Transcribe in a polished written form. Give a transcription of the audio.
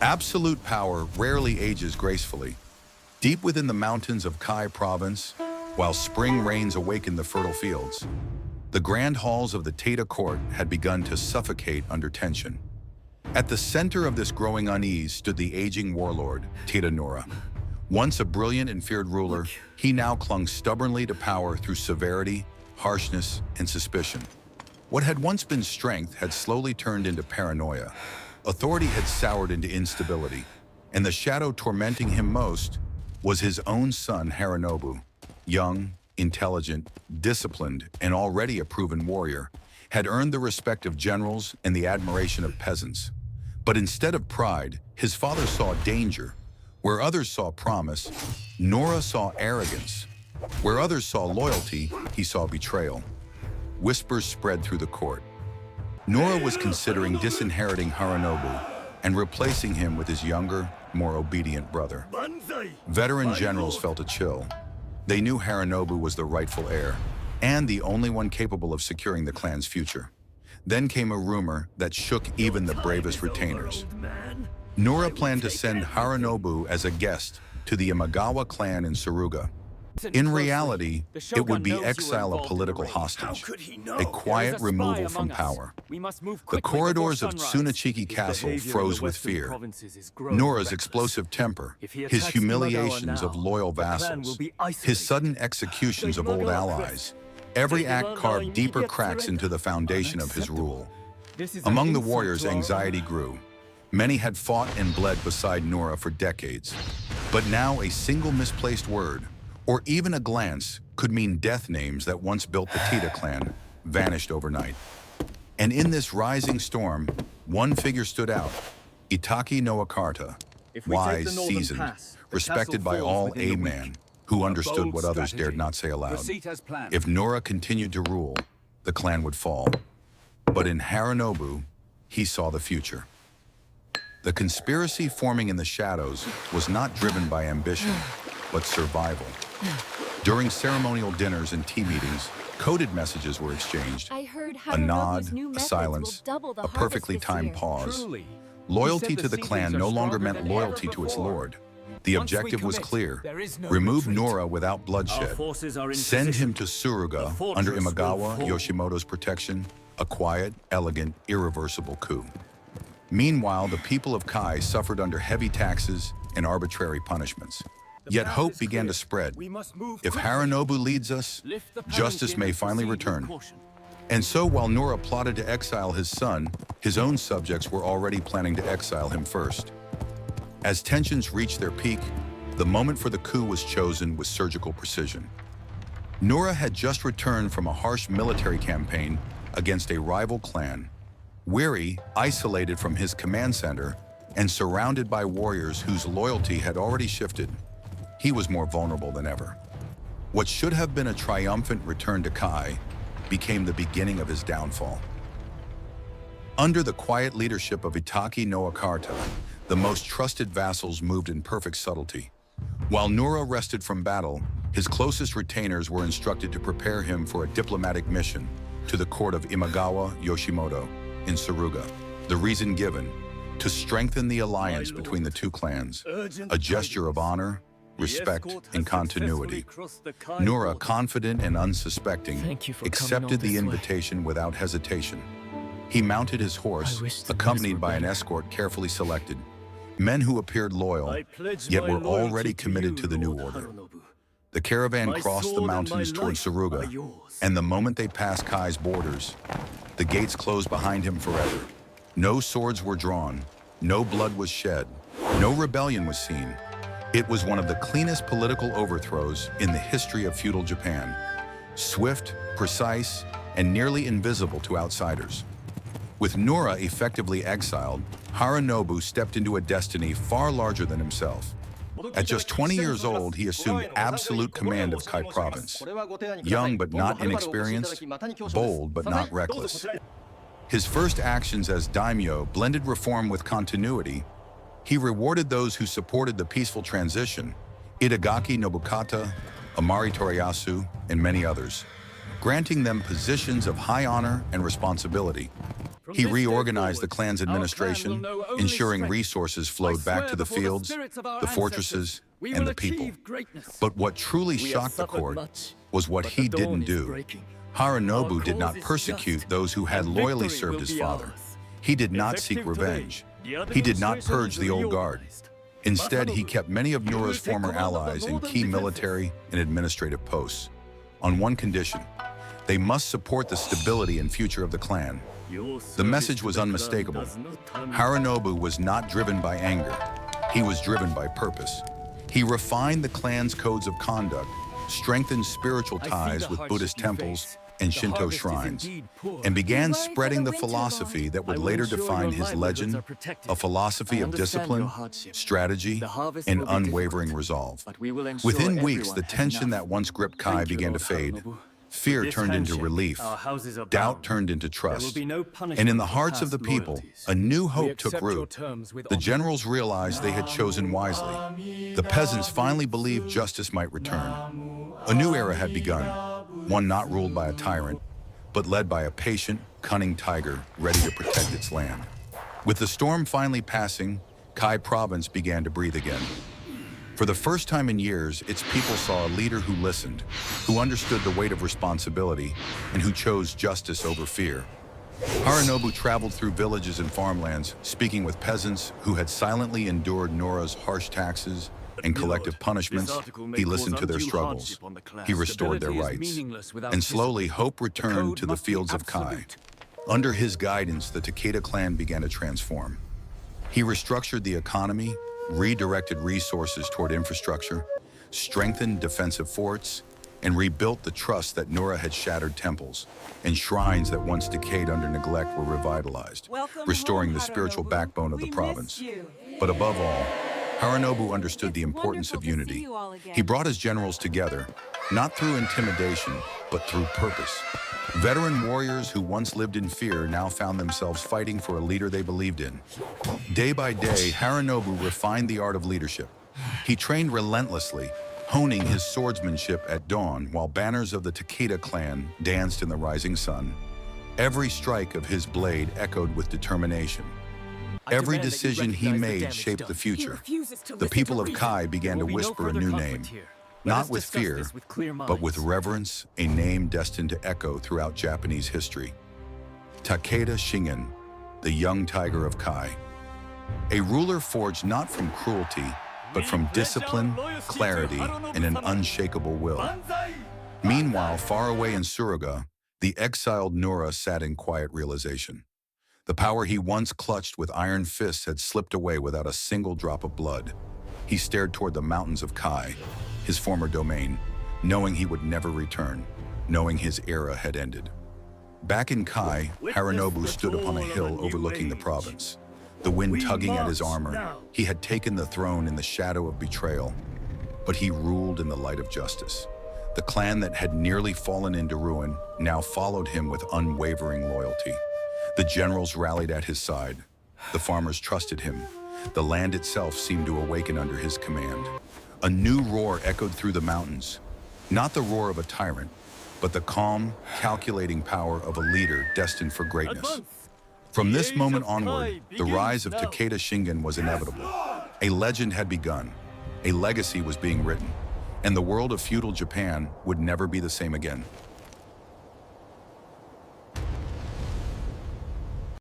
Absolute power rarely ages gracefully. Deep within the mountains of Kai province, while spring rains awakened the fertile fields, the grand halls of the Takeda court had begun to suffocate under tension. At the center of this growing unease stood the aging warlord, Nora. Once a brilliant and feared ruler, he now clung stubbornly to power through severity, harshness, and suspicion. What had once been strength had slowly turned into paranoia. Authority had soured into instability, and the shadow tormenting him most was his own son, Haronobu. Young, intelligent, disciplined, and already a proven warrior, had earned the respect of generals and the admiration of peasants. But instead of pride, his father saw danger. Where others saw promise, Nora saw arrogance. Where others saw loyalty, he saw betrayal. Whispers spread through the court. Nora was considering disinheriting Haronobu and replacing him with his younger, more obedient brother. Veteran generals felt a chill. They knew Haronobu was the rightful heir and the only one capable of securing the clan's future. Then came a rumor that shook even the bravest retainers. Nora planned to send Haronobu as a guest to the Imagawa clan in Suruga. In reality, it would be exile a political hostage, a quiet removal from power. The corridors of Tsunechiki Castle froze with fear. Nora's explosive temper, his humiliations of loyal vassals, his sudden executions of old allies, every act carved deeper cracks into the foundation of his rule. Among the warriors, anxiety grew. Many had fought and bled beside Nora for decades, but now a single misplaced word, or even a glance, could mean death. Names that once built the Takeda clan vanished overnight. And in this rising storm, one figure stood out, Itachi no Akarta, wise, seasoned, respected by all, a man who understood what others dared not say aloud. If Nora continued to rule, the clan would fall. But in Haronobu, he saw the future. The conspiracy forming in the shadows was not driven by ambition, but survival. During ceremonial dinners and tea meetings, coded messages were exchanged. A nod, a silence, a perfectly timed pause. Loyalty to the clan no longer meant loyalty to its lord. The objective was clear: remove Nora without bloodshed. Send him to Suruga under Imagawa Yoshimoto's protection, a quiet, elegant, irreversible coup. Meanwhile, the people of Kai suffered under heavy taxes and arbitrary punishments. Yet hope began to spread. If Haronobu leads us, justice may finally return. And so while Nora plotted to exile his son, his own subjects were already planning to exile him first. As tensions reached their peak, the moment for the coup was chosen with surgical precision. Nora had just returned from a harsh military campaign against a rival clan. Weary, isolated from his command center, and surrounded by warriors whose loyalty had already shifted, he was more vulnerable than ever. What should have been a triumphant return to Kai became the beginning of his downfall. Under the quiet leadership of Itachi no Akarta, the most trusted vassals moved in perfect subtlety. While Nora rested from battle, his closest retainers were instructed to prepare him for a diplomatic mission to the court of Imagawa Yoshimoto in Suruga. The reason given: to strengthen the alliance between the two clans, a gesture of honor, respect, and continuity. Nora, confident and unsuspecting, accepted the invitation without hesitation. He mounted his horse, accompanied by an escort carefully selected, men who appeared loyal, yet were already committed to the new order. The caravan crossed the mountains toward Suruga, and the moment they passed Kai's borders, the gates closed behind him forever. No swords were drawn, no blood was shed, no rebellion was seen. It was one of the cleanest political overthrows in the history of feudal Japan. Swift, precise, and nearly invisible to outsiders. With Nora effectively exiled, Haronobu stepped into a destiny far larger than himself. At just 20 years old, he assumed absolute command of Kai province. Young but not inexperienced, bold but not reckless. His first actions as Daimyo blended reform with continuity. He rewarded those who supported the peaceful transition: Itagaki Nobukata, Amari Toriyasu, and many others, granting them positions of high honor and responsibility. He reorganized the clan's administration, ensuring resources flowed back to the fields, the fortresses, and the people. But what truly shocked the court was what he didn't do. Haronobu did not persecute those who had loyally served his father. He did not seek revenge. He did not purge the old guard. Instead, he kept many of Nura's former allies in key military and administrative posts, on one condition: they must support the stability and future of the clan. The message was unmistakable. Haronobu was not driven by anger. He was driven by purpose. He refined the clan's codes of conduct, strengthened spiritual ties with Buddhist temples and Shinto shrines, and began spreading the philosophy that would later define his legend, a philosophy of discipline, strategy, and unwavering resolve. Within weeks, the tension that once gripped Kai began to fade. Fear turned into relief, doubt turned into trust, and in the hearts of the people, a new hope took root. The generals realized they had chosen wisely. The peasants finally believed justice might return. A new era had begun, one not ruled by a tyrant, but led by a patient, cunning tiger ready to protect its land. With the storm finally passing, Kai province began to breathe again. For the first time in years, its people saw a leader who listened, who understood the weight of responsibility, and who chose justice over fear. Haronobu traveled through villages and farmlands, speaking with peasants who had silently endured Nora's harsh taxes and collective punishments. He listened to their struggles. He restored their rights. And slowly, hope returned to the fields of Kai. Under his guidance, the Takeda clan began to transform. He restructured the economy, redirected resources toward infrastructure, strengthened defensive forts, and rebuilt the trust that Nora had shattered. Temples and shrines that once decayed under neglect were revitalized, restoring the spiritual backbone of the province. But above all, Haronobu understood the importance of unity. He brought his generals together, not through intimidation, but through purpose. Veteran warriors who once lived in fear now found themselves fighting for a leader they believed in. Day by day, Haronobu refined the art of leadership. He trained relentlessly, honing his swordsmanship at dawn while banners of the Takeda clan danced in the rising sun. Every strike of his blade echoed with determination. Every decision he made shaped the future. The people of Kai began to whisper a new name. Not with fear, but with reverence, a name destined to echo throughout Japanese history. Takeda Shingen, the young tiger of Kai. A ruler forged not from cruelty, but from discipline, clarity, and an unshakable will. Meanwhile, far away in Suruga, the exiled Nora sat in quiet realization. The power he once clutched with iron fists had slipped away without a single drop of blood. He stared toward the mountains of Kai, his former domain, knowing he would never return, knowing his era had ended. Back in Kai, Haronobu stood upon a hill overlooking the province. The wind tugging at his armor, he had taken the throne in the shadow of betrayal, but he ruled in the light of justice. The clan that had nearly fallen into ruin now followed him with unwavering loyalty. The generals rallied at his side. The farmers trusted him. The land itself seemed to awaken under his command. A new roar echoed through the mountains, not the roar of a tyrant, but the calm, calculating power of a leader destined for greatness. From this moment onward, the rise of Takeda Shingen was inevitable. A legend had begun, a legacy was being written, and the world of feudal Japan would never be the same again.